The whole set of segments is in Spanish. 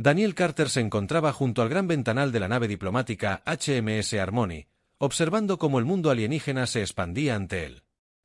Daniel Carter se encontraba junto al gran ventanal de la nave diplomática HMS Harmony, observando cómo el mundo alienígena se expandía ante él.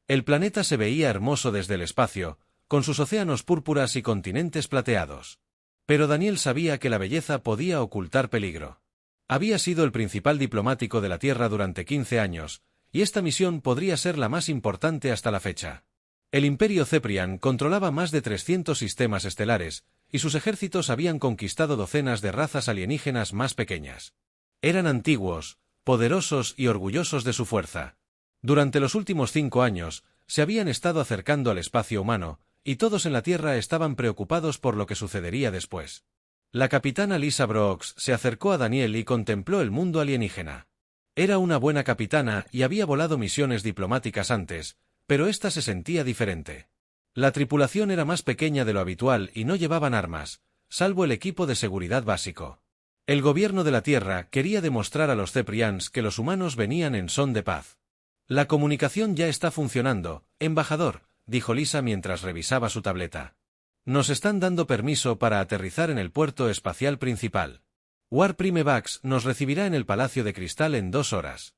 El planeta se veía hermoso desde el espacio, con sus océanos púrpuras y continentes plateados. Pero Daniel sabía que la belleza podía ocultar peligro. Había sido el principal diplomático de la Tierra durante 15 años, y esta misión podría ser la más importante hasta la fecha. El Imperio Ceprian controlaba más de 300 sistemas estelares, y sus ejércitos habían conquistado docenas de razas alienígenas más pequeñas. Eran antiguos, poderosos y orgullosos de su fuerza. Durante los últimos 5 años, se habían estado acercando al espacio humano, y todos en la Tierra estaban preocupados por lo que sucedería después. La capitana Lisa Brooks se acercó a Daniel y contempló el mundo alienígena. Era una buena capitana y había volado misiones diplomáticas antes, pero esta se sentía diferente. La tripulación era más pequeña de lo habitual y no llevaban armas, salvo el equipo de seguridad básico. El gobierno de la Tierra quería demostrar a los Ceprians que los humanos venían en son de paz. La comunicación ya está funcionando, embajador, dijo Lisa mientras revisaba su tableta. Nos están dando permiso para aterrizar en el puerto espacial principal. War Prime Vax nos recibirá en el Palacio de Cristal en 2 horas.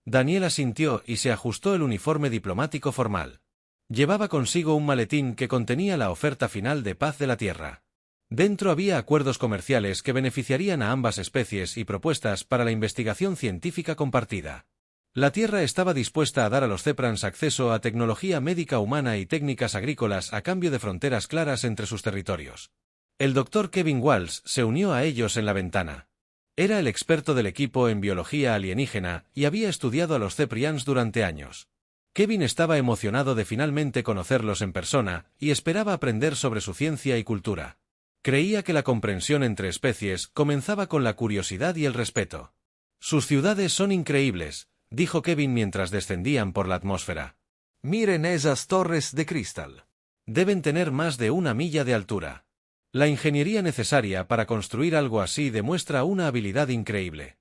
Daniel asintió y se ajustó el uniforme diplomático formal. Llevaba consigo un maletín que contenía la oferta final de paz de la Tierra. Dentro había acuerdos comerciales que beneficiarían a ambas especies y propuestas para la investigación científica compartida. La Tierra estaba dispuesta a dar a los Ceprans acceso a tecnología médica humana y técnicas agrícolas a cambio de fronteras claras entre sus territorios. El Dr. Kevin Walsh se unió a ellos en la ventana. Era el experto del equipo en biología alienígena y había estudiado a los Ceprians durante años. Kevin estaba emocionado de finalmente conocerlos en persona y esperaba aprender sobre su ciencia y cultura. Creía que la comprensión entre especies comenzaba con la curiosidad y el respeto. Sus ciudades son increíbles, dijo Kevin mientras descendían por la atmósfera. Miren esas torres de cristal. Deben tener más de 1 milla de altura. La ingeniería necesaria para construir algo así demuestra una habilidad increíble.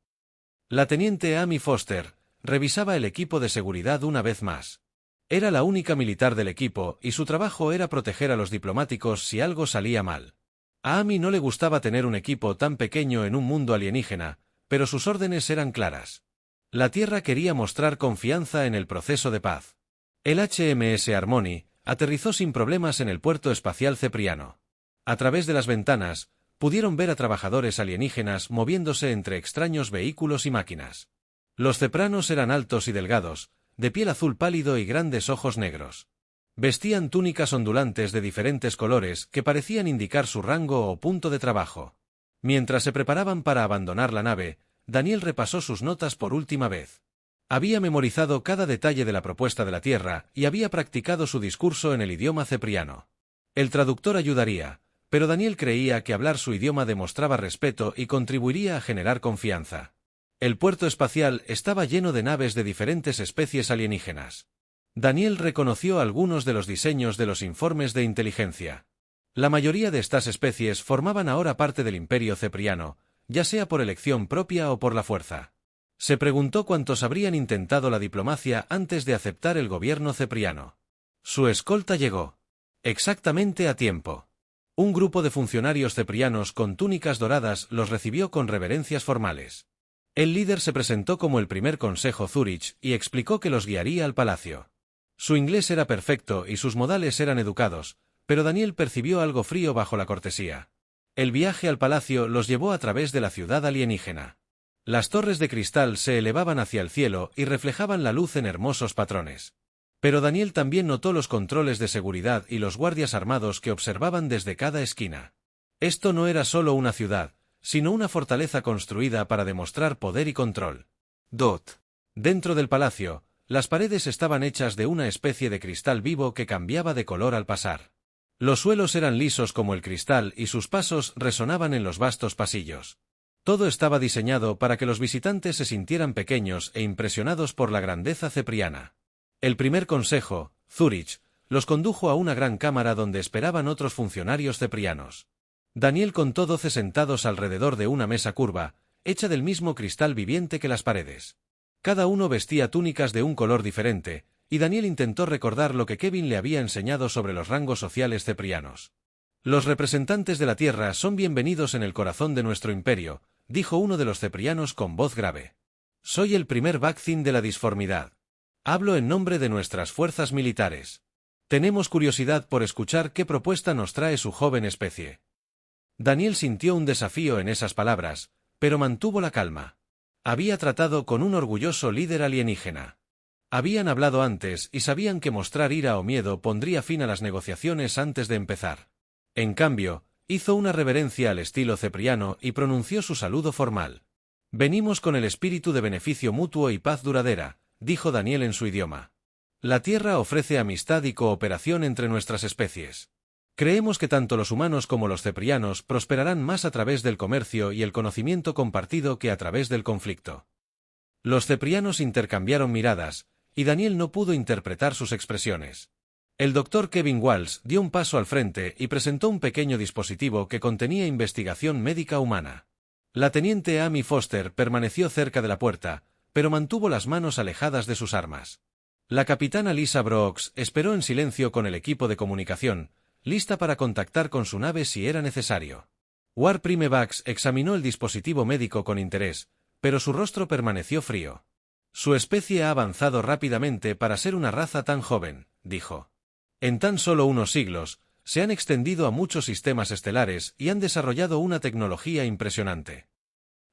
La teniente Amy Foster revisaba el equipo de seguridad una vez más. Era la única militar del equipo y su trabajo era proteger a los diplomáticos si algo salía mal. A Amy no le gustaba tener un equipo tan pequeño en un mundo alienígena, pero sus órdenes eran claras. La Tierra quería mostrar confianza en el proceso de paz. El HMS Harmony aterrizó sin problemas en el puerto espacial cepriano. A través de las ventanas, pudieron ver a trabajadores alienígenas moviéndose entre extraños vehículos y máquinas. Los cepranos eran altos y delgados, de piel azul pálido y grandes ojos negros. Vestían túnicas ondulantes de diferentes colores que parecían indicar su rango o punto de trabajo. Mientras se preparaban para abandonar la nave, Daniel repasó sus notas por última vez. Había memorizado cada detalle de la propuesta de la Tierra y había practicado su discurso en el idioma cepriano. El traductor ayudaría, pero Daniel creía que hablar su idioma demostraba respeto y contribuiría a generar confianza. El puerto espacial estaba lleno de naves de diferentes especies alienígenas. Daniel reconoció algunos de los diseños de los informes de inteligencia. La mayoría de estas especies formaban ahora parte del Imperio Cepriano, ya sea por elección propia o por la fuerza. Se preguntó cuántos habrían intentado la diplomacia antes de aceptar el gobierno cepriano. Su escolta llegó. Exactamente a tiempo. Un grupo de funcionarios ceprianos con túnicas doradas los recibió con reverencias formales. El líder se presentó como el primer consejo Zurich y explicó que los guiaría al palacio. Su inglés era perfecto y sus modales eran educados, pero Daniel percibió algo frío bajo la cortesía. El viaje al palacio los llevó a través de la ciudad alienígena. Las torres de cristal se elevaban hacia el cielo y reflejaban la luz en hermosos patrones. Pero Daniel también notó los controles de seguridad y los guardias armados que observaban desde cada esquina. Esto no era solo una ciudad, sino una fortaleza construida para demostrar poder y control. Dentro del palacio, las paredes estaban hechas de una especie de cristal vivo que cambiaba de color al pasar. Los suelos eran lisos como el cristal y sus pasos resonaban en los vastos pasillos. Todo estaba diseñado para que los visitantes se sintieran pequeños e impresionados por la grandeza cepriana. El primer consejo, Zurich, los condujo a una gran cámara donde esperaban otros funcionarios ceprianos. Daniel contó 12 sentados alrededor de una mesa curva, hecha del mismo cristal viviente que las paredes. Cada uno vestía túnicas de un color diferente, y Daniel intentó recordar lo que Kevin le había enseñado sobre los rangos sociales ceprianos. Los representantes de la Tierra son bienvenidos en el corazón de nuestro imperio, dijo uno de los ceprianos con voz grave. Soy el primer Vakzin de la disformidad. Hablo en nombre de nuestras fuerzas militares. Tenemos curiosidad por escuchar qué propuesta nos trae su joven especie. Daniel sintió un desafío en esas palabras, pero mantuvo la calma. Había tratado con un orgulloso líder alienígena. Habían hablado antes y sabían que mostrar ira o miedo pondría fin a las negociaciones antes de empezar. En cambio, hizo una reverencia al estilo cepriano y pronunció su saludo formal. Venimos con el espíritu de beneficio mutuo y paz duradera, dijo Daniel en su idioma. La Tierra ofrece amistad y cooperación entre nuestras especies. Creemos que tanto los humanos como los ceprianos prosperarán más a través del comercio y el conocimiento compartido que a través del conflicto. Los ceprianos intercambiaron miradas, y Daniel no pudo interpretar sus expresiones. El doctor Kevin Walsh dio un paso al frente y presentó un pequeño dispositivo que contenía investigación médica humana. La teniente Amy Foster permaneció cerca de la puerta, pero mantuvo las manos alejadas de sus armas. La capitana Lisa Brooks esperó en silencio con el equipo de comunicación, lista para contactar con su nave si era necesario. War Prime Vax examinó el dispositivo médico con interés, pero su rostro permaneció frío. Su especie ha avanzado rápidamente para ser una raza tan joven, dijo. En tan solo unos siglos, se han extendido a muchos sistemas estelares y han desarrollado una tecnología impresionante.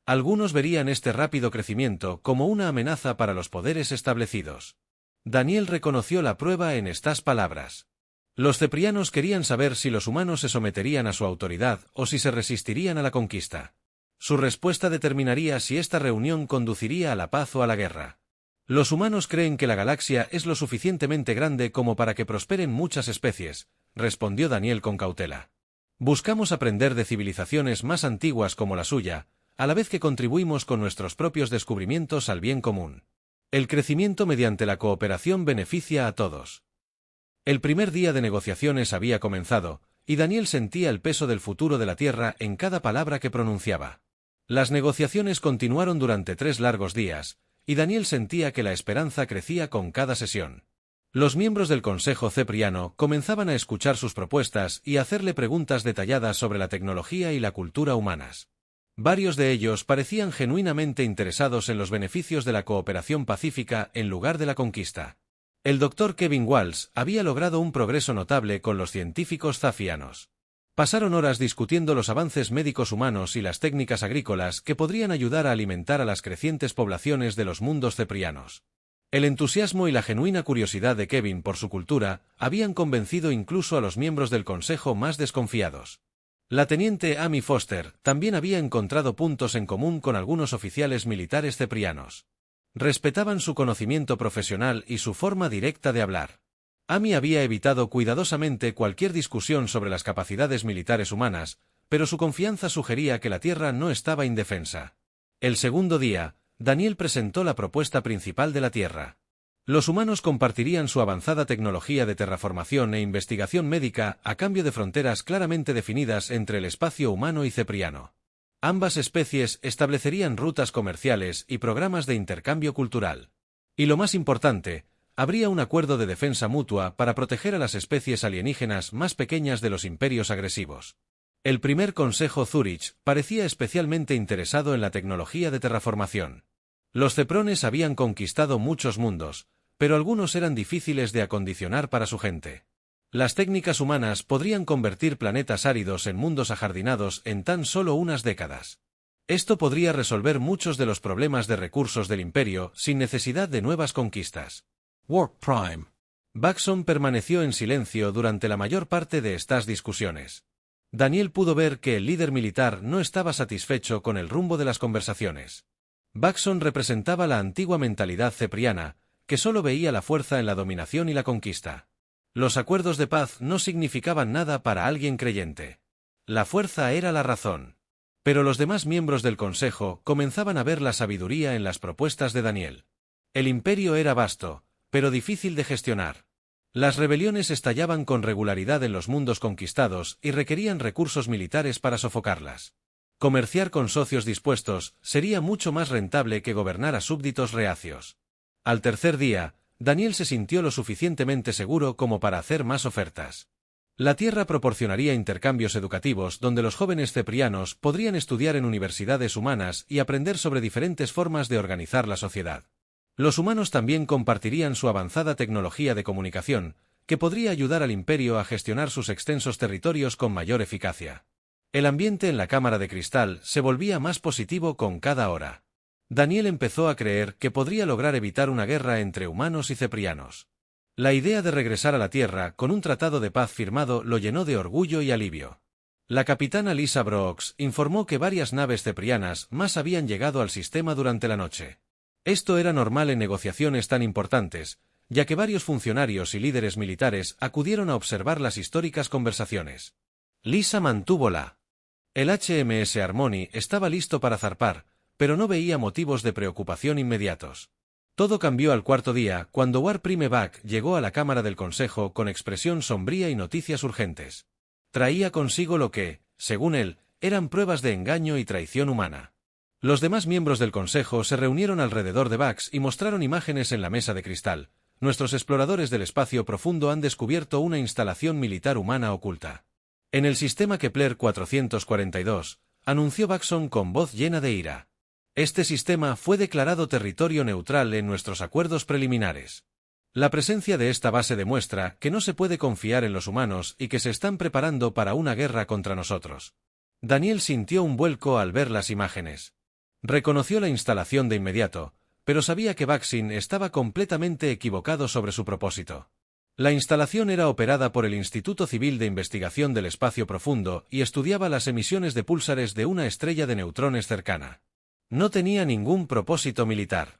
Algunos verían este rápido crecimiento como una amenaza para los poderes establecidos. Daniel reconoció la prueba en estas palabras. Los ceprianos querían saber si los humanos se someterían a su autoridad o si se resistirían a la conquista. Su respuesta determinaría si esta reunión conduciría a la paz o a la guerra. Los humanos creen que la galaxia es lo suficientemente grande como para que prosperen muchas especies, respondió Daniel con cautela. Buscamos aprender de civilizaciones más antiguas como la suya, a la vez que contribuimos con nuestros propios descubrimientos al bien común. El crecimiento mediante la cooperación beneficia a todos. El primer día de negociaciones había comenzado, y Daniel sentía el peso del futuro de la Tierra en cada palabra que pronunciaba. Las negociaciones continuaron durante 3 largos días, y Daniel sentía que la esperanza crecía con cada sesión. Los miembros del Consejo Cepriano comenzaban a escuchar sus propuestas y a hacerle preguntas detalladas sobre la tecnología y la cultura humanas. Varios de ellos parecían genuinamente interesados en los beneficios de la cooperación pacífica en lugar de la conquista. El doctor Kevin Walsh había logrado un progreso notable con los científicos zafianos. Pasaron horas discutiendo los avances médicos humanos y las técnicas agrícolas que podrían ayudar a alimentar a las crecientes poblaciones de los mundos ceprianos. El entusiasmo y la genuina curiosidad de Kevin por su cultura habían convencido incluso a los miembros del consejo más desconfiados. La teniente Amy Foster también había encontrado puntos en común con algunos oficiales militares ceprianos. Respetaban su conocimiento profesional y su forma directa de hablar. Amy había evitado cuidadosamente cualquier discusión sobre las capacidades militares humanas, pero su confianza sugería que la Tierra no estaba indefensa. El segundo día, Daniel presentó la propuesta principal de la Tierra. Los humanos compartirían su avanzada tecnología de terraformación e investigación médica a cambio de fronteras claramente definidas entre el espacio humano y cepriano. Ambas especies establecerían rutas comerciales y programas de intercambio cultural. Y lo más importante, habría un acuerdo de defensa mutua para proteger a las especies alienígenas más pequeñas de los imperios agresivos. El primer Consejo Zurich parecía especialmente interesado en la tecnología de terraformación. Los ceprones habían conquistado muchos mundos, pero algunos eran difíciles de acondicionar para su gente. Las técnicas humanas podrían convertir planetas áridos en mundos ajardinados en tan solo unas décadas. Esto podría resolver muchos de los problemas de recursos del imperio sin necesidad de nuevas conquistas. Warp Prime. Baxon permaneció en silencio durante la mayor parte de estas discusiones. Daniel pudo ver que el líder militar no estaba satisfecho con el rumbo de las conversaciones. Baxon representaba la antigua mentalidad cepriana, que solo veía la fuerza en la dominación y la conquista. Los acuerdos de paz no significaban nada para alguien creyente. La fuerza era la razón. Pero los demás miembros del Consejo comenzaban a ver la sabiduría en las propuestas de Daniel. El imperio era vasto, pero difícil de gestionar. Las rebeliones estallaban con regularidad en los mundos conquistados y requerían recursos militares para sofocarlas. Comerciar con socios dispuestos sería mucho más rentable que gobernar a súbditos reacios. Al tercer día, Daniel se sintió lo suficientemente seguro como para hacer más ofertas. La Tierra proporcionaría intercambios educativos donde los jóvenes ceprianos podrían estudiar en universidades humanas y aprender sobre diferentes formas de organizar la sociedad. Los humanos también compartirían su avanzada tecnología de comunicación, que podría ayudar al Imperio a gestionar sus extensos territorios con mayor eficacia. El ambiente en la cámara de cristal se volvía más positivo con cada hora. Daniel empezó a creer que podría lograr evitar una guerra entre humanos y ceprianos. La idea de regresar a la Tierra con un tratado de paz firmado lo llenó de orgullo y alivio. La capitana Lisa Brooks informó que varias naves ceprianas más habían llegado al sistema durante la noche. Esto era normal en negociaciones tan importantes, ya que varios funcionarios y líderes militares acudieron a observar las históricas conversaciones. Lisa mantuvo el HMS Harmony estaba listo para zarpar, pero no veía motivos de preocupación inmediatos. Todo cambió al cuarto día, cuando War Prime Buck llegó a la Cámara del Consejo con expresión sombría y noticias urgentes. Traía consigo lo que, según él, eran pruebas de engaño y traición humana. Los demás miembros del Consejo se reunieron alrededor de Bugs y mostraron imágenes en la mesa de cristal. Nuestros exploradores del espacio profundo han descubierto una instalación militar humana oculta. En el sistema Kepler 442, anunció Baxon con voz llena de ira. Este sistema fue declarado territorio neutral en nuestros acuerdos preliminares. La presencia de esta base demuestra que no se puede confiar en los humanos y que se están preparando para una guerra contra nosotros. Daniel sintió un vuelco al ver las imágenes. Reconoció la instalación de inmediato, pero sabía que Baxin estaba completamente equivocado sobre su propósito. La instalación era operada por el Instituto Civil de Investigación del Espacio Profundo y estudiaba las emisiones de púlsares de una estrella de neutrones cercana. No tenía ningún propósito militar.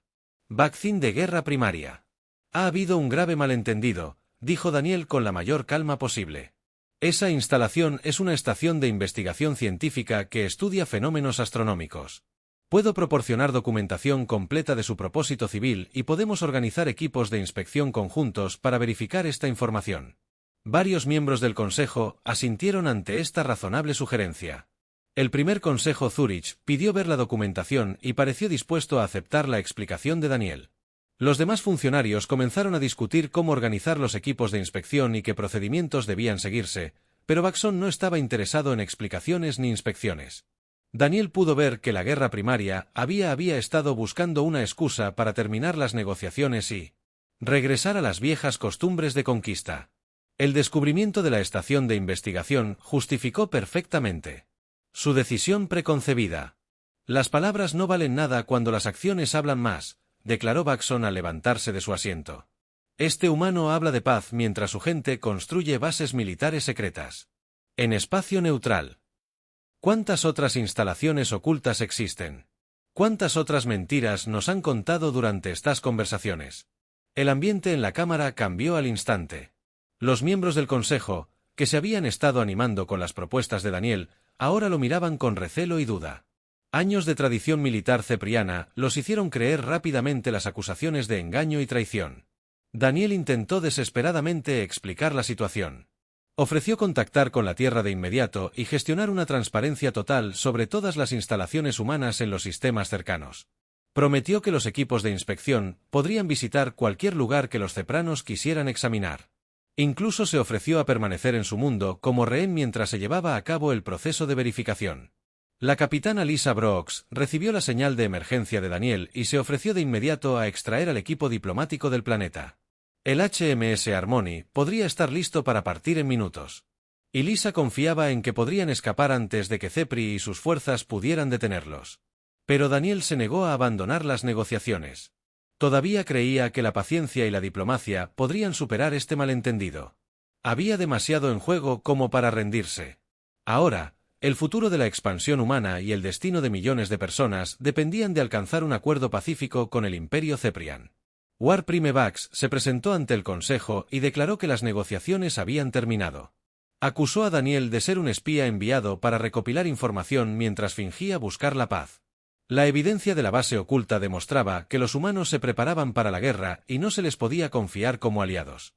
Baxin de guerra primaria. Ha habido un grave malentendido, dijo Daniel con la mayor calma posible. Esa instalación es una estación de investigación científica que estudia fenómenos astronómicos. Puedo proporcionar documentación completa de su propósito civil y podemos organizar equipos de inspección conjuntos para verificar esta información. Varios miembros del Consejo asintieron ante esta razonable sugerencia. El primer Consejo Zurich pidió ver la documentación y pareció dispuesto a aceptar la explicación de Daniel. Los demás funcionarios comenzaron a discutir cómo organizar los equipos de inspección y qué procedimientos debían seguirse, pero Baxon no estaba interesado en explicaciones ni inspecciones. Daniel pudo ver que la guerra primaria había estado buscando una excusa para terminar las negociaciones y regresar a las viejas costumbres de conquista. El descubrimiento de la estación de investigación justificó perfectamente su decisión preconcebida. Las palabras no valen nada cuando las acciones hablan más, declaró Baxon al levantarse de su asiento. Este humano habla de paz mientras su gente construye bases militares secretas. En espacio neutral. ¿Cuántas otras instalaciones ocultas existen? ¿Cuántas otras mentiras nos han contado durante estas conversaciones? El ambiente en la cámara cambió al instante. Los miembros del Consejo, que se habían estado animando con las propuestas de Daniel, ahora lo miraban con recelo y duda. Años de tradición militar cepriana los hicieron creer rápidamente las acusaciones de engaño y traición. Daniel intentó desesperadamente explicar la situación. Ofreció contactar con la Tierra de inmediato y gestionar una transparencia total sobre todas las instalaciones humanas en los sistemas cercanos. Prometió que los equipos de inspección podrían visitar cualquier lugar que los cepranos quisieran examinar. Incluso se ofreció a permanecer en su mundo como rehén mientras se llevaba a cabo el proceso de verificación. La capitana Lisa Brooks recibió la señal de emergencia de Daniel y se ofreció de inmediato a extraer al equipo diplomático del planeta. El HMS Harmony podría estar listo para partir en minutos. Y Lisa confiaba en que podrían escapar antes de que Cepri y sus fuerzas pudieran detenerlos. Pero Daniel se negó a abandonar las negociaciones. Todavía creía que la paciencia y la diplomacia podrían superar este malentendido. Había demasiado en juego como para rendirse. Ahora, el futuro de la expansión humana y el destino de millones de personas dependían de alcanzar un acuerdo pacífico con el Imperio Ceprian. War Prime Bucks se presentó ante el Consejo y declaró que las negociaciones habían terminado. Acusó a Daniel de ser un espía enviado para recopilar información mientras fingía buscar la paz. La evidencia de la base oculta demostraba que los humanos se preparaban para la guerra y no se les podía confiar como aliados.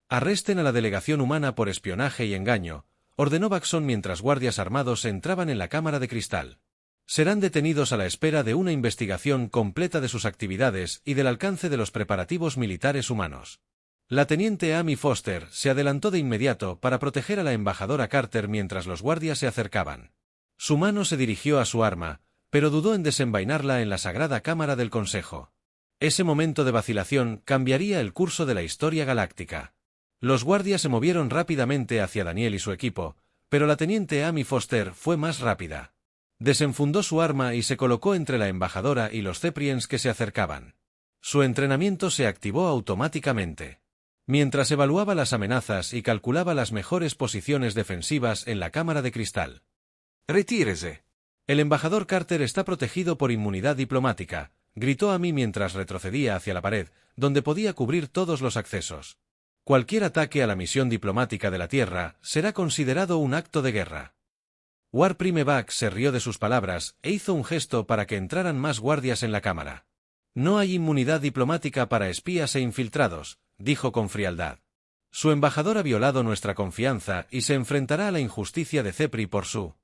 Arresten a la delegación humana por espionaje y engaño, ordenó Baxon mientras guardias armados entraban en la cámara de cristal. Serán detenidos a la espera de una investigación completa de sus actividades y del alcance de los preparativos militares humanos. La teniente Amy Foster se adelantó de inmediato para proteger a la embajadora Carter mientras los guardias se acercaban. Su mano se dirigió a su arma, pero dudó en desenvainarla en la sagrada cámara del Consejo. Ese momento de vacilación cambiaría el curso de la historia galáctica. Los guardias se movieron rápidamente hacia Daniel y su equipo, pero la teniente Amy Foster fue más rápida. Desenfundó su arma y se colocó entre la embajadora y los Ceprians que se acercaban. Su entrenamiento se activó automáticamente. Mientras evaluaba las amenazas y calculaba las mejores posiciones defensivas en la cámara de cristal. Retírese. El embajador Carter está protegido por inmunidad diplomática, gritó Amy mientras retrocedía hacia la pared, donde podía cubrir todos los accesos. Cualquier ataque a la misión diplomática de la Tierra será considerado un acto de guerra. War Primeback se rió de sus palabras e hizo un gesto para que entraran más guardias en la cámara. No hay inmunidad diplomática para espías e infiltrados, dijo con frialdad. Su embajador ha violado nuestra confianza y se enfrentará a la injusticia de Cepri por su.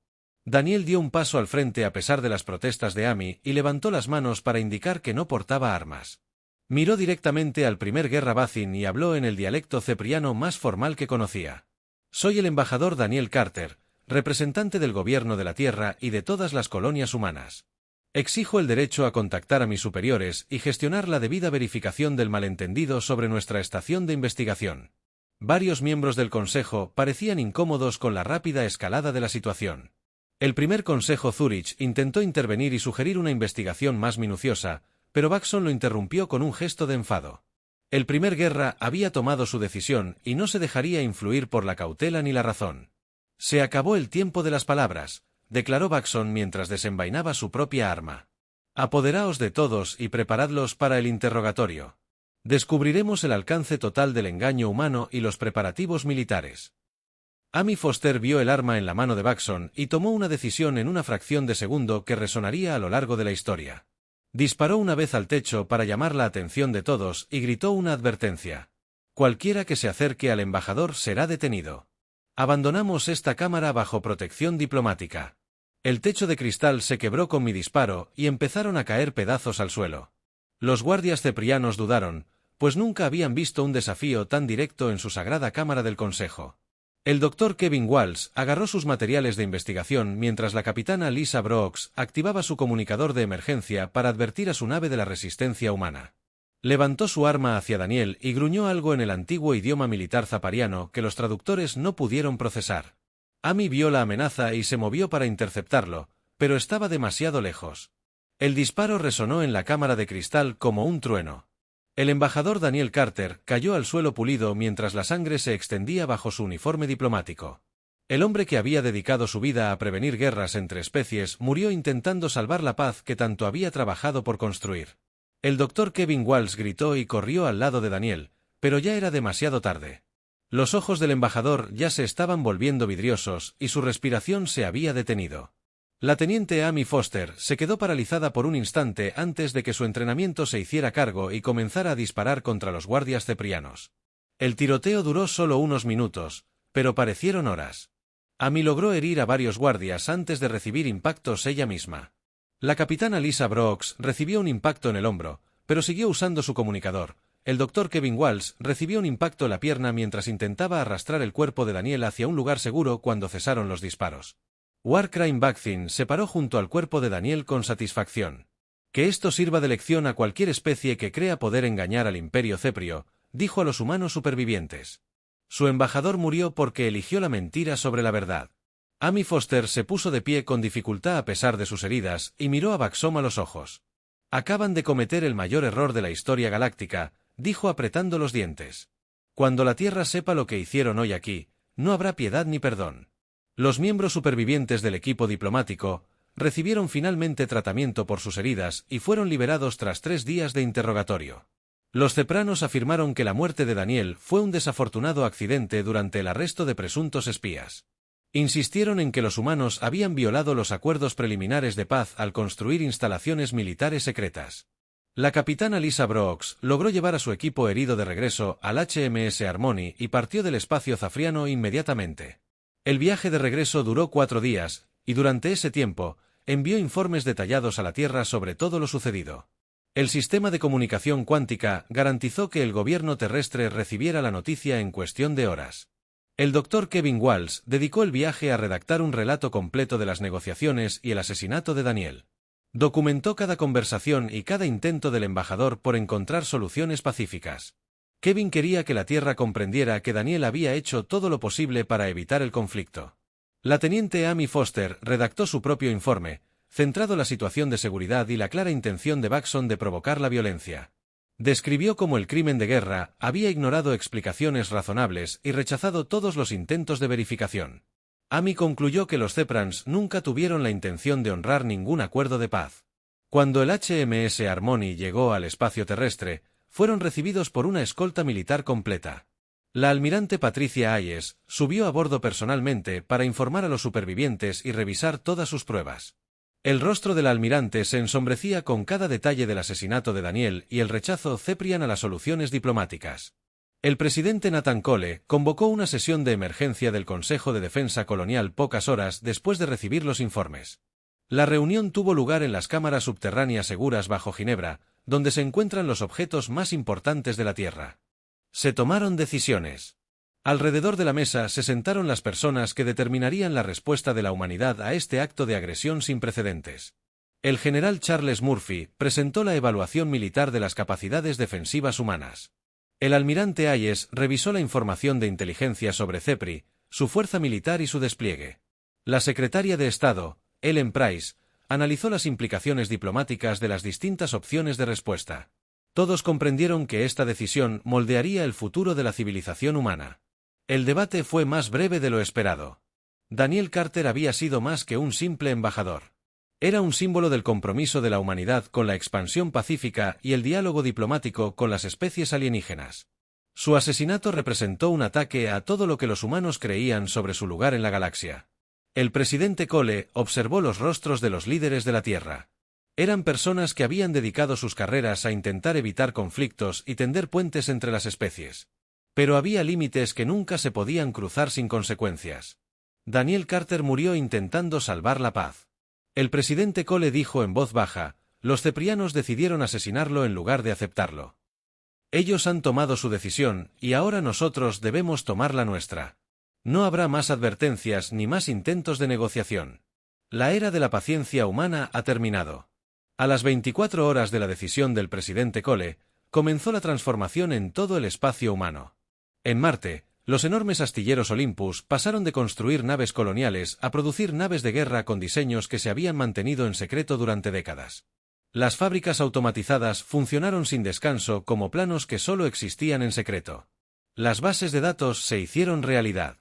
Daniel dio un paso al frente a pesar de las protestas de Amy y levantó las manos para indicar que no portaba armas. Miró directamente al primer guerra Bacin y habló en el dialecto cepriano más formal que conocía. Soy el embajador Daniel Carter, representante del gobierno de la Tierra y de todas las colonias humanas. Exijo el derecho a contactar a mis superiores y gestionar la debida verificación del malentendido sobre nuestra estación de investigación. Varios miembros del Consejo parecían incómodos con la rápida escalada de la situación. El primer Consejo Zurich intentó intervenir y sugerir una investigación más minuciosa, pero Baxon lo interrumpió con un gesto de enfado. El primer guerra había tomado su decisión y no se dejaría influir por la cautela ni la razón. Se acabó el tiempo de las palabras, declaró Baxon mientras desenvainaba su propia arma. Apoderaos de todos y preparadlos para el interrogatorio. Descubriremos el alcance total del engaño humano y los preparativos militares. Amy Foster vio el arma en la mano de Baxon y tomó una decisión en una fracción de segundo que resonaría a lo largo de la historia. Disparó una vez al techo para llamar la atención de todos y gritó una advertencia. Cualquiera que se acerque al embajador será detenido. Abandonamos esta cámara bajo protección diplomática. El techo de cristal se quebró con mi disparo y empezaron a caer pedazos al suelo. Los guardias ceprianos dudaron, pues nunca habían visto un desafío tan directo en su sagrada cámara del Consejo. El doctor Kevin Walsh agarró sus materiales de investigación mientras la capitana Lisa Brooks activaba su comunicador de emergencia para advertir a su nave de la resistencia humana. Levantó su arma hacia Daniel y gruñó algo en el antiguo idioma militar zapariano que los traductores no pudieron procesar. Amy vio la amenaza y se movió para interceptarlo, pero estaba demasiado lejos. El disparo resonó en la cámara de cristal como un trueno. El embajador Daniel Carter cayó al suelo pulido mientras la sangre se extendía bajo su uniforme diplomático. El hombre que había dedicado su vida a prevenir guerras entre especies murió intentando salvar la paz que tanto había trabajado por construir. El doctor Kevin Walsh gritó y corrió al lado de Daniel, pero ya era demasiado tarde. Los ojos del embajador ya se estaban volviendo vidriosos y su respiración se había detenido. La teniente Amy Foster se quedó paralizada por un instante antes de que su entrenamiento se hiciera cargo y comenzara a disparar contra los guardias ceprianos. El tiroteo duró solo unos minutos, pero parecieron horas. Amy logró herir a varios guardias antes de recibir impactos ella misma. La capitana Lisa Brooks recibió un impacto en el hombro, pero siguió usando su comunicador. El doctor Kevin Walsh recibió un impacto en la pierna mientras intentaba arrastrar el cuerpo de Daniel hacia un lugar seguro cuando cesaron los disparos. Warcrime Bacin se paró junto al cuerpo de Daniel con satisfacción. Que esto sirva de lección a cualquier especie que crea poder engañar al Imperio Ceprio, dijo a los humanos supervivientes. Su embajador murió porque eligió la mentira sobre la verdad. Amy Foster se puso de pie con dificultad a pesar de sus heridas y miró a Baxom a los ojos. Acaban de cometer el mayor error de la historia galáctica, dijo apretando los dientes. Cuando la Tierra sepa lo que hicieron hoy aquí, no habrá piedad ni perdón. Los miembros supervivientes del equipo diplomático recibieron finalmente tratamiento por sus heridas y fueron liberados tras 3 días de interrogatorio. Los cepranos afirmaron que la muerte de Daniel fue un desafortunado accidente durante el arresto de presuntos espías. Insistieron en que los humanos habían violado los acuerdos preliminares de paz al construir instalaciones militares secretas. La capitana Lisa Brooks logró llevar a su equipo herido de regreso al HMS Harmony y partió del espacio zafriano inmediatamente. El viaje de regreso duró 4 días, y durante ese tiempo, envió informes detallados a la Tierra sobre todo lo sucedido. El sistema de comunicación cuántica garantizó que el gobierno terrestre recibiera la noticia en cuestión de horas. El Dr. Kevin Walsh dedicó el viaje a redactar un relato completo de las negociaciones y el asesinato de Daniel. Documentó cada conversación y cada intento del embajador por encontrar soluciones pacíficas. Kevin quería que la Tierra comprendiera que Daniel había hecho todo lo posible para evitar el conflicto. La teniente Amy Foster redactó su propio informe, centrado en la situación de seguridad y la clara intención de Baxon de provocar la violencia. Describió cómo el crimen de guerra había ignorado explicaciones razonables y rechazado todos los intentos de verificación. Amy concluyó que los Zeprans nunca tuvieron la intención de honrar ningún acuerdo de paz. Cuando el HMS Harmony llegó al espacio terrestre, fueron recibidos por una escolta militar completa. La almirante Patricia Hayes subió a bordo personalmente para informar a los supervivientes y revisar todas sus pruebas. El rostro del almirante se ensombrecía con cada detalle del asesinato de Daniel y el rechazo Ceprian a las soluciones diplomáticas. El presidente Nathan Cole convocó una sesión de emergencia del Consejo de Defensa Colonial pocas horas después de recibir los informes. La reunión tuvo lugar en las cámaras subterráneas seguras bajo Ginebra, donde se encuentran los objetos más importantes de la Tierra. Se tomaron decisiones. Alrededor de la mesa se sentaron las personas que determinarían la respuesta de la humanidad a este acto de agresión sin precedentes. El general Charles Murphy presentó la evaluación militar de las capacidades defensivas humanas. El almirante Hayes revisó la información de inteligencia sobre CEPRI, su fuerza militar y su despliegue. La secretaria de Estado, Ellen Price, analizó las implicaciones diplomáticas de las distintas opciones de respuesta. Todos comprendieron que esta decisión moldearía el futuro de la civilización humana. El debate fue más breve de lo esperado. Daniel Carter había sido más que un simple embajador. Era un símbolo del compromiso de la humanidad con la expansión pacífica y el diálogo diplomático con las especies alienígenas. Su asesinato representó un ataque a todo lo que los humanos creían sobre su lugar en la galaxia. El presidente Cole observó los rostros de los líderes de la Tierra. Eran personas que habían dedicado sus carreras a intentar evitar conflictos y tender puentes entre las especies. Pero había límites que nunca se podían cruzar sin consecuencias. Daniel Carter murió intentando salvar la paz. El presidente Cole dijo en voz baja: los ceprianos decidieron asesinarlo en lugar de aceptarlo. Ellos han tomado su decisión, y ahora nosotros debemos tomar la nuestra. No habrá más advertencias ni más intentos de negociación. La era de la paciencia humana ha terminado. A las 24 horas de la decisión del presidente Cole, comenzó la transformación en todo el espacio humano. En Marte, los enormes astilleros Olympus pasaron de construir naves coloniales a producir naves de guerra con diseños que se habían mantenido en secreto durante décadas. Las fábricas automatizadas funcionaron sin descanso como planos que solo existían en secreto. Las bases de datos se hicieron realidad.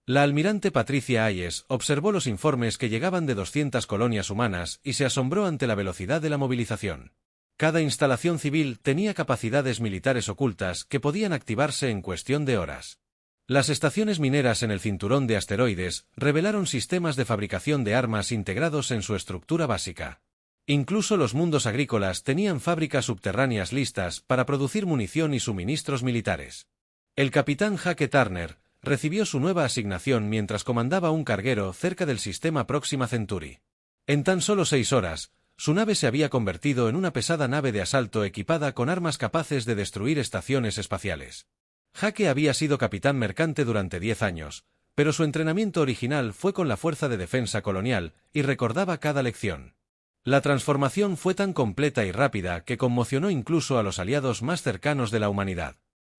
La almirante Patricia Hayes observó los informes que llegaban de 200 colonias humanas y se asombró ante la velocidad de la movilización. Cada instalación civil tenía capacidades militares ocultas que podían activarse en cuestión de horas. Las estaciones mineras en el cinturón de asteroides revelaron sistemas de fabricación de armas integrados en su estructura básica. Incluso los mundos agrícolas tenían fábricas subterráneas listas para producir munición y suministros militares. El capitán Hake Turner recibió su nueva asignación mientras comandaba un carguero cerca del sistema Próxima Centauri. En tan solo 6 horas, su nave se había convertido en una pesada nave de asalto equipada con armas capaces de destruir estaciones espaciales. Hake había sido capitán mercante durante 10 años, pero su entrenamiento original fue con la Fuerza de Defensa Colonial y recordaba cada lección. La transformación fue tan completa y rápida que conmocionó incluso a los aliados más cercanos de la humanidad.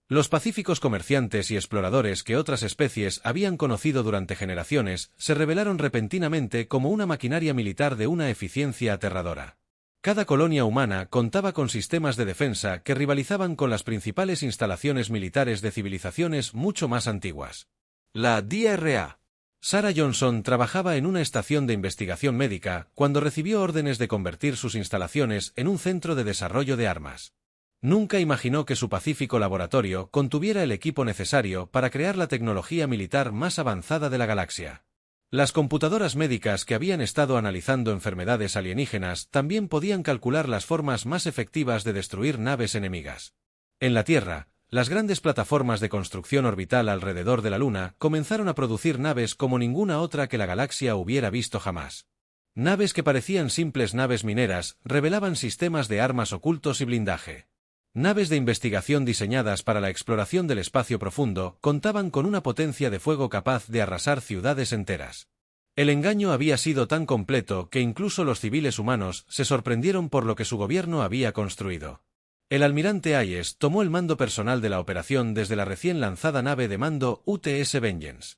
Los pacíficos comerciantes y exploradores que otras especies habían conocido durante generaciones se revelaron repentinamente como una maquinaria militar de una eficiencia aterradora. Cada colonia humana contaba con sistemas de defensa que rivalizaban con las principales instalaciones militares de civilizaciones mucho más antiguas. La DRA. Sarah Johnson trabajaba en una estación de investigación médica cuando recibió órdenes de convertir sus instalaciones en un centro de desarrollo de armas. Nunca imaginó que su pacífico laboratorio contuviera el equipo necesario para crear la tecnología militar más avanzada de la galaxia. Las computadoras médicas que habían estado analizando enfermedades alienígenas también podían calcular las formas más efectivas de destruir naves enemigas. En la Tierra, las grandes plataformas de construcción orbital alrededor de la Luna comenzaron a producir naves como ninguna otra que la galaxia hubiera visto jamás. Naves que parecían simples naves mineras revelaban sistemas de armas ocultos y blindaje. Naves de investigación diseñadas para la exploración del espacio profundo contaban con una potencia de fuego capaz de arrasar ciudades enteras. El engaño había sido tan completo que incluso los civiles humanos se sorprendieron por lo que su gobierno había construido. El almirante Hayes tomó el mando personal de la operación desde la recién lanzada nave de mando UTS Vengeance.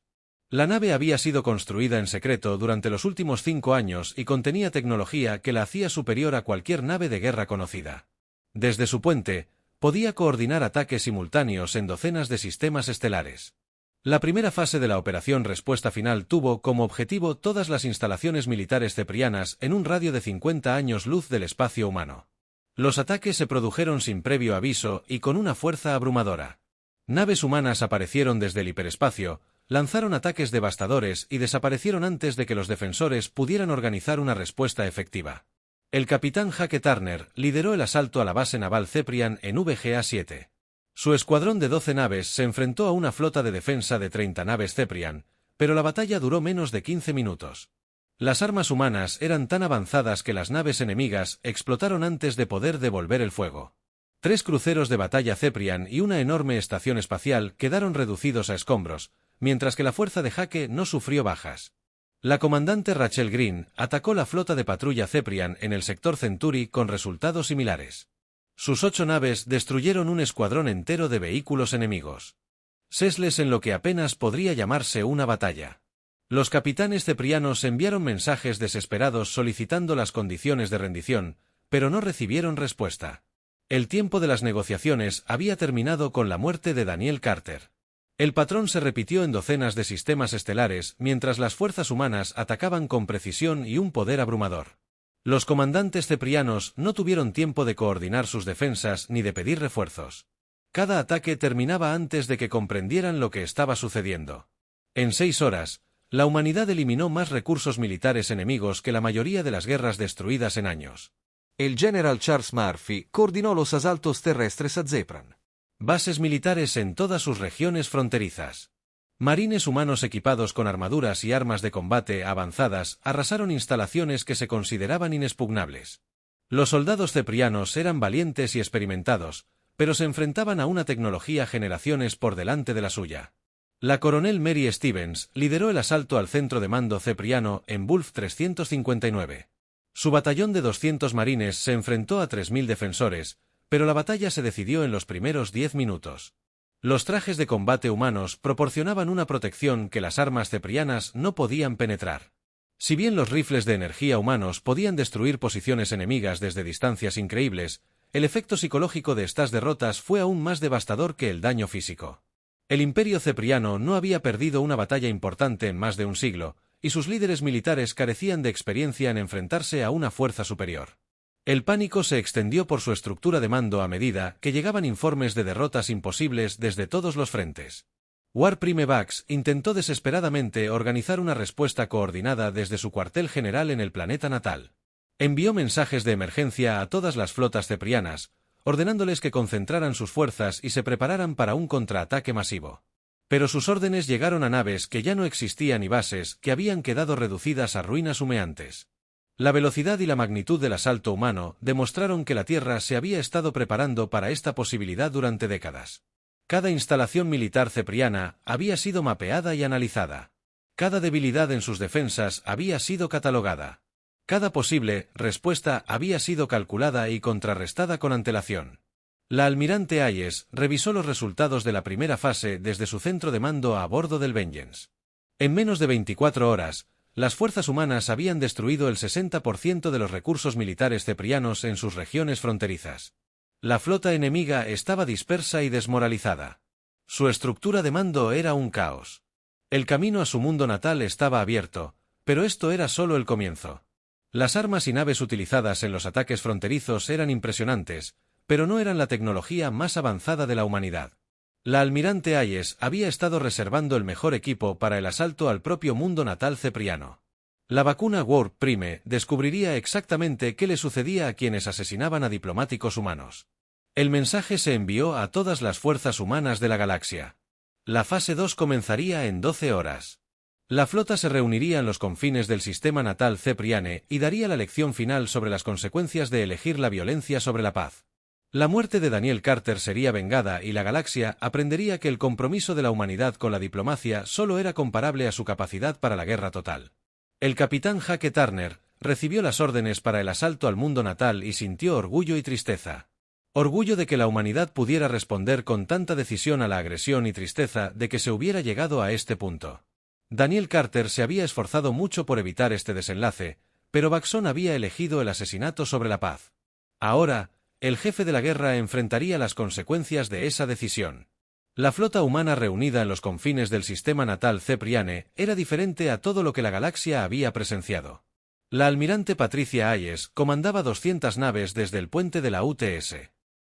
La nave había sido construida en secreto durante los últimos 5 años y contenía tecnología que la hacía superior a cualquier nave de guerra conocida. Desde su puente, podía coordinar ataques simultáneos en docenas de sistemas estelares. La primera fase de la operación Respuesta Final tuvo como objetivo todas las instalaciones militares ceprianas en un radio de 50 años luz del espacio humano. Los ataques se produjeron sin previo aviso y con una fuerza abrumadora. Naves humanas aparecieron desde el hiperespacio, lanzaron ataques devastadores y desaparecieron antes de que los defensores pudieran organizar una respuesta efectiva. El capitán Hake Turner lideró el asalto a la base naval Ceprian en VGA-7. Su escuadrón de 12 naves se enfrentó a una flota de defensa de 30 naves Ceprian, pero la batalla duró menos de 15 minutos. Las armas humanas eran tan avanzadas que las naves enemigas explotaron antes de poder devolver el fuego. 3 cruceros de batalla Ceprian y una enorme estación espacial quedaron reducidos a escombros, mientras que la fuerza de Hake no sufrió bajas. La comandante Rachel Green atacó la flota de patrulla Ceprian en el sector Centuri con resultados similares. Sus 8 naves destruyeron un escuadrón entero de vehículos enemigos. Sesles en lo que apenas podría llamarse una batalla. Los capitanes ceprianos enviaron mensajes desesperados solicitando las condiciones de rendición, pero no recibieron respuesta. El tiempo de las negociaciones había terminado con la muerte de Daniel Carter. El patrón se repitió en docenas de sistemas estelares mientras las fuerzas humanas atacaban con precisión y un poder abrumador. Los comandantes ceprianos no tuvieron tiempo de coordinar sus defensas ni de pedir refuerzos. Cada ataque terminaba antes de que comprendieran lo que estaba sucediendo. En 6 horas, la humanidad eliminó más recursos militares enemigos que la mayoría de las guerras destruidas en años. El general Charles Murphy coordinó los asaltos terrestres a Zepran. Bases militares en todas sus regiones fronterizas. Marines humanos equipados con armaduras y armas de combate avanzadas arrasaron instalaciones que se consideraban inexpugnables. Los soldados ceprianos eran valientes y experimentados, pero se enfrentaban a una tecnología generaciones por delante de la suya. La coronel Mary Stevens lideró el asalto al centro de mando cepriano en Wolf 359. Su batallón de 200 marines se enfrentó a 3000 defensores, pero la batalla se decidió en los primeros 10 minutos. Los trajes de combate humanos proporcionaban una protección que las armas ceprianas no podían penetrar. Si bien los rifles de energía humanos podían destruir posiciones enemigas desde distancias increíbles, el efecto psicológico de estas derrotas fue aún más devastador que el daño físico. El imperio cepriano no había perdido una batalla importante en más de un siglo, y sus líderes militares carecían de experiencia en enfrentarse a una fuerza superior. El pánico se extendió por su estructura de mando a medida que llegaban informes de derrotas imposibles desde todos los frentes. War Prime Bax intentó desesperadamente organizar una respuesta coordinada desde su cuartel general en el planeta natal. Envió mensajes de emergencia a todas las flotas ceprianas, ordenándoles que concentraran sus fuerzas y se prepararan para un contraataque masivo. Pero sus órdenes llegaron a naves que ya no existían y bases que habían quedado reducidas a ruinas humeantes. La velocidad y la magnitud del asalto humano demostraron que la Tierra se había estado preparando para esta posibilidad durante décadas. Cada instalación militar cepriana había sido mapeada y analizada. Cada debilidad en sus defensas había sido catalogada. Cada posible respuesta había sido calculada y contrarrestada con antelación. La almirante Hayes revisó los resultados de la primera fase desde su centro de mando a bordo del Vengeance. En menos de 24 horas, las fuerzas humanas habían destruido el 60% de los recursos militares ceprianos en sus regiones fronterizas. La flota enemiga estaba dispersa y desmoralizada. Su estructura de mando era un caos. El camino a su mundo natal estaba abierto, pero esto era solo el comienzo. Las armas y naves utilizadas en los ataques fronterizos eran impresionantes, pero no eran la tecnología más avanzada de la humanidad. La almirante Hayes había estado reservando el mejor equipo para el asalto al propio mundo natal cepriano. La vacuna War Prime descubriría exactamente qué le sucedía a quienes asesinaban a diplomáticos humanos. El mensaje se envió a todas las fuerzas humanas de la galaxia. La fase 2 comenzaría en 12 horas. La flota se reuniría en los confines del sistema natal Cepriane y daría la lección final sobre las consecuencias de elegir la violencia sobre la paz. La muerte de Daniel Carter sería vengada y la galaxia aprendería que el compromiso de la humanidad con la diplomacia solo era comparable a su capacidad para la guerra total. El capitán Hake Turner recibió las órdenes para el asalto al mundo natal y sintió orgullo y tristeza. Orgullo de que la humanidad pudiera responder con tanta decisión a la agresión y tristeza de que se hubiera llegado a este punto. Daniel Carter se había esforzado mucho por evitar este desenlace, pero Baxon había elegido el asesinato sobre la paz. Ahora, el jefe de la guerra enfrentaría las consecuencias de esa decisión. La flota humana reunida en los confines del sistema natal Cepriane era diferente a todo lo que la galaxia había presenciado. La almirante Patricia Hayes comandaba 200 naves desde el puente de la UTS.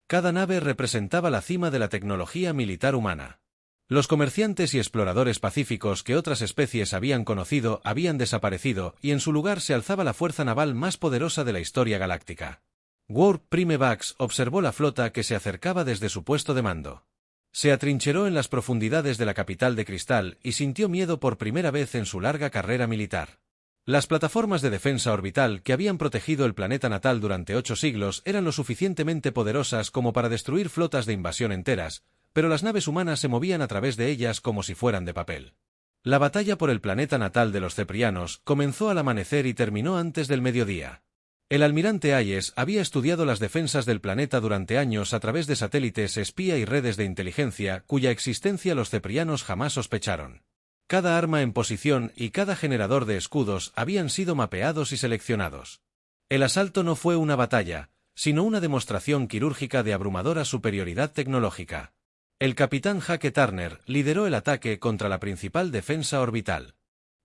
Cada nave representaba la cima de la tecnología militar humana. Los comerciantes y exploradores pacíficos que otras especies habían conocido habían desaparecido y en su lugar se alzaba la fuerza naval más poderosa de la historia galáctica. Warp Prime Bax observó la flota que se acercaba desde su puesto de mando. Se atrincheró en las profundidades de la capital de cristal y sintió miedo por primera vez en su larga carrera militar. Las plataformas de defensa orbital que habían protegido el planeta natal durante 8 siglos eran lo suficientemente poderosas como para destruir flotas de invasión enteras, pero las naves humanas se movían a través de ellas como si fueran de papel. La batalla por el planeta natal de los ceprianos comenzó al amanecer y terminó antes del mediodía. El almirante Hayes había estudiado las defensas del planeta durante años a través de satélites espía y redes de inteligencia cuya existencia los ceprianos jamás sospecharon. Cada arma en posición y cada generador de escudos habían sido mapeados y seleccionados. El asalto no fue una batalla, sino una demostración quirúrgica de abrumadora superioridad tecnológica. El capitán Hake Turner lideró el ataque contra la principal defensa orbital.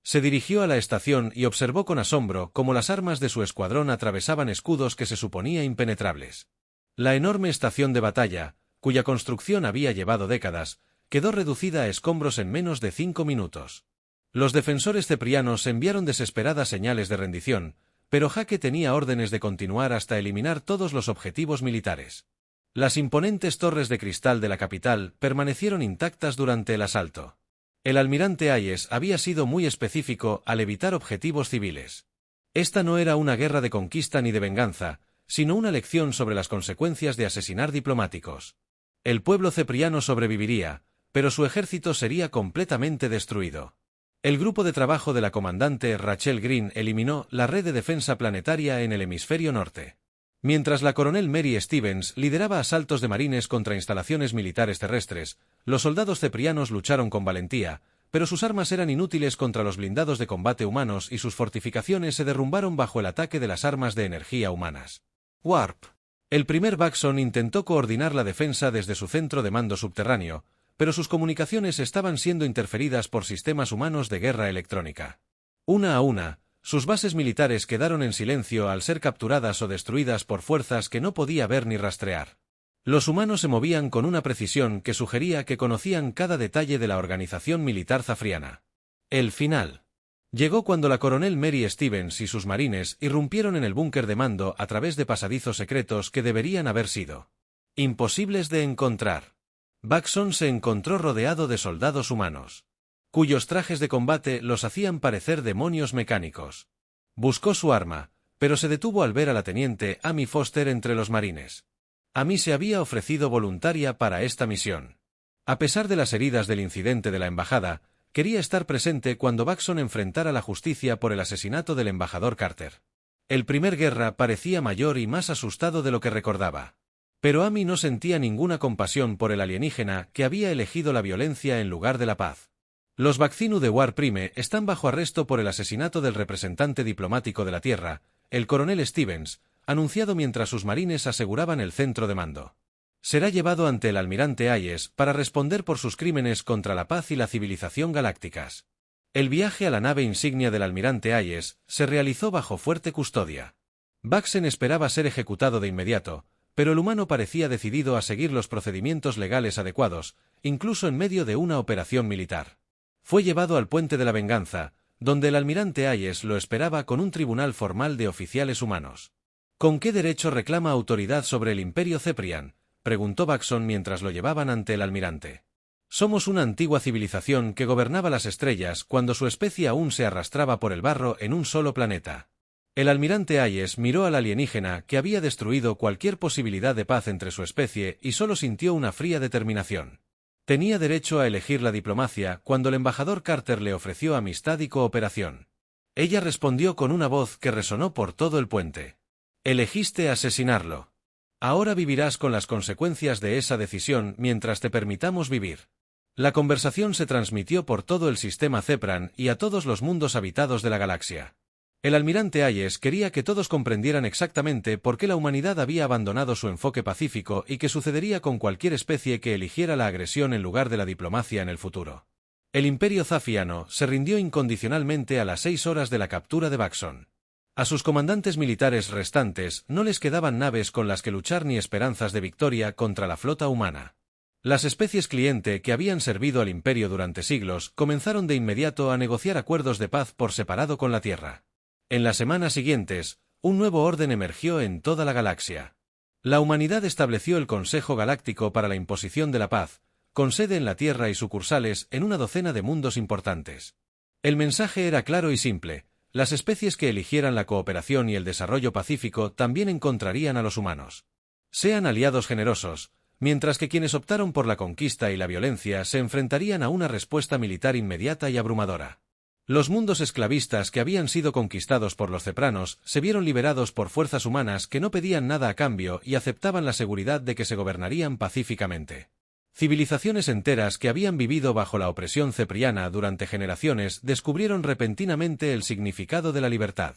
Se dirigió a la estación y observó con asombro cómo las armas de su escuadrón atravesaban escudos que se suponía impenetrables. La enorme estación de batalla, cuya construcción había llevado décadas, quedó reducida a escombros en menos de 5 minutos. Los defensores ceprianos enviaron desesperadas señales de rendición, pero Hake tenía órdenes de continuar hasta eliminar todos los objetivos militares. Las imponentes torres de cristal de la capital permanecieron intactas durante el asalto. El almirante Hayes había sido muy específico al evitar objetivos civiles. Esta no era una guerra de conquista ni de venganza, sino una lección sobre las consecuencias de asesinar diplomáticos. El pueblo cepriano sobreviviría, pero su ejército sería completamente destruido. El grupo de trabajo de la comandante Rachel Green eliminó la red de defensa planetaria en el hemisferio norte. Mientras la coronel Mary Stevens lideraba asaltos de marines contra instalaciones militares terrestres, los soldados ceprianos lucharon con valentía, pero sus armas eran inútiles contra los blindados de combate humanos y sus fortificaciones se derrumbaron bajo el ataque de las armas de energía humanas. Warp. El primer Baxon intentó coordinar la defensa desde su centro de mando subterráneo, pero sus comunicaciones estaban siendo interferidas por sistemas humanos de guerra electrónica. Una a una, sus bases militares quedaron en silencio al ser capturadas o destruidas por fuerzas que no podía ver ni rastrear. Los humanos se movían con una precisión que sugería que conocían cada detalle de la organización militar zafriana. El final. Llegó cuando la coronel Mary Stevens y sus marines irrumpieron en el búnker de mando a través de pasadizos secretos que deberían haber sido imposibles de encontrar. Baxon se encontró rodeado de soldados humanos, cuyos trajes de combate los hacían parecer demonios mecánicos. Buscó su arma, pero se detuvo al ver a la teniente Amy Foster entre los marines. Amy se había ofrecido voluntaria para esta misión. A pesar de las heridas del incidente de la embajada, quería estar presente cuando Baxon enfrentara la justicia por el asesinato del embajador Carter. El primer guerra parecía mayor y más asustado de lo que recordaba. Pero Amy no sentía ninguna compasión por el alienígena que había elegido la violencia en lugar de la paz. Los Baxinu de War Prime están bajo arresto por el asesinato del representante diplomático de la Tierra, el coronel Stevens, anunciado mientras sus marines aseguraban el centro de mando. Será llevado ante el almirante Hayes para responder por sus crímenes contra la paz y la civilización galácticas. El viaje a la nave insignia del almirante Hayes se realizó bajo fuerte custodia. Baxen esperaba ser ejecutado de inmediato, pero el humano parecía decidido a seguir los procedimientos legales adecuados, incluso en medio de una operación militar. Fue llevado al Puente de la Venganza, donde el almirante Hayes lo esperaba con un tribunal formal de oficiales humanos. ¿Con qué derecho reclama autoridad sobre el Imperio Ceprian?, preguntó Baxon mientras lo llevaban ante el almirante. Somos una antigua civilización que gobernaba las estrellas cuando su especie aún se arrastraba por el barro en un solo planeta. El almirante Hayes miró al alienígena que había destruido cualquier posibilidad de paz entre su especie y solo sintió una fría determinación. Tenía derecho a elegir la diplomacia cuando el embajador Carter le ofreció amistad y cooperación. Ella respondió con una voz que resonó por todo el puente. Elegiste asesinarlo. Ahora vivirás con las consecuencias de esa decisión mientras te permitamos vivir. La conversación se transmitió por todo el sistema Zepran y a todos los mundos habitados de la galaxia. El almirante Hayes quería que todos comprendieran exactamente por qué la humanidad había abandonado su enfoque pacífico y qué sucedería con cualquier especie que eligiera la agresión en lugar de la diplomacia en el futuro. El Imperio Zafiano se rindió incondicionalmente a las 6 horas de la captura de Baxon. A sus comandantes militares restantes no les quedaban naves con las que luchar ni esperanzas de victoria contra la flota humana. Las especies cliente que habían servido al Imperio durante siglos comenzaron de inmediato a negociar acuerdos de paz por separado con la Tierra. En las semanas siguientes, un nuevo orden emergió en toda la galaxia. La humanidad estableció el Consejo Galáctico para la Imposición de la Paz, con sede en la Tierra y sucursales en una docena de mundos importantes. El mensaje era claro y simple: las especies que eligieran la cooperación y el desarrollo pacífico también encontrarían a los humanos. Sean aliados generosos, mientras que quienes optaron por la conquista y la violencia se enfrentarían a una respuesta militar inmediata y abrumadora. Los mundos esclavistas que habían sido conquistados por los cepranos se vieron liberados por fuerzas humanas que no pedían nada a cambio y aceptaban la seguridad de que se gobernarían pacíficamente. Civilizaciones enteras que habían vivido bajo la opresión cepriana durante generaciones descubrieron repentinamente el significado de la libertad.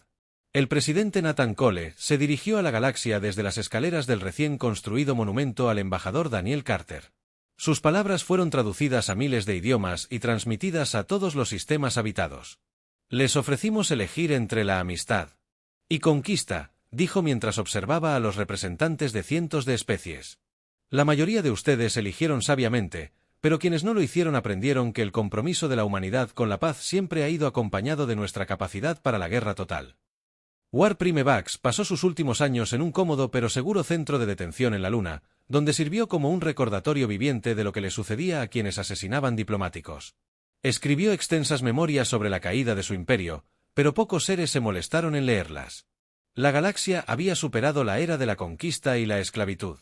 El presidente Nathan Cole se dirigió a la galaxia desde las escaleras del recién construido monumento al embajador Daniel Carter. Sus palabras fueron traducidas a miles de idiomas y transmitidas a todos los sistemas habitados. Les ofrecimos elegir entre la amistad y conquista, dijo mientras observaba a los representantes de cientos de especies. La mayoría de ustedes eligieron sabiamente, pero quienes no lo hicieron aprendieron que el compromiso de la humanidad con la paz siempre ha ido acompañado de nuestra capacidad para la guerra total. War Prime Vax pasó sus últimos años en un cómodo pero seguro centro de detención en la Luna, donde sirvió como un recordatorio viviente de lo que le sucedía a quienes asesinaban diplomáticos. Escribió extensas memorias sobre la caída de su imperio, pero pocos seres se molestaron en leerlas. La galaxia había superado la era de la conquista y la esclavitud.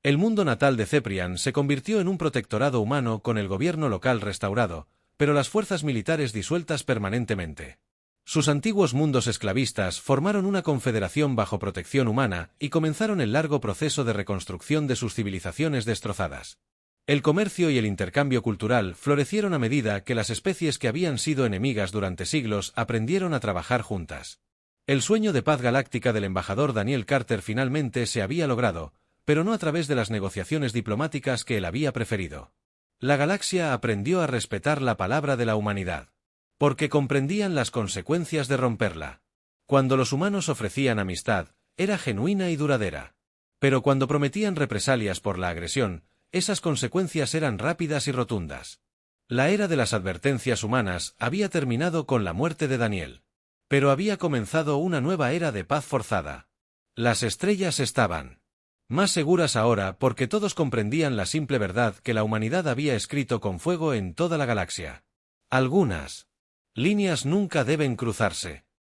El mundo natal de Ceprian se convirtió en un protectorado humano con el gobierno local restaurado, pero las fuerzas militares disueltas permanentemente. Sus antiguos mundos esclavistas formaron una confederación bajo protección humana y comenzaron el largo proceso de reconstrucción de sus civilizaciones destrozadas. El comercio y el intercambio cultural florecieron a medida que las especies que habían sido enemigas durante siglos aprendieron a trabajar juntas. El sueño de paz galáctica del embajador Daniel Carter finalmente se había logrado, pero no a través de las negociaciones diplomáticas que él había preferido. La galaxia aprendió a respetar la palabra de la humanidad, porque comprendían las consecuencias de romperla. Cuando los humanos ofrecían amistad, era genuina y duradera. Pero cuando prometían represalias por la agresión, esas consecuencias eran rápidas y rotundas. La era de las advertencias humanas había terminado con la muerte de Daniel. Pero había comenzado una nueva era de paz forzada. Las estrellas estaban más seguras ahora porque todos comprendían la simple verdad que la humanidad había escrito con fuego en toda la galaxia. Algunas líneas nunca deben cruzarse.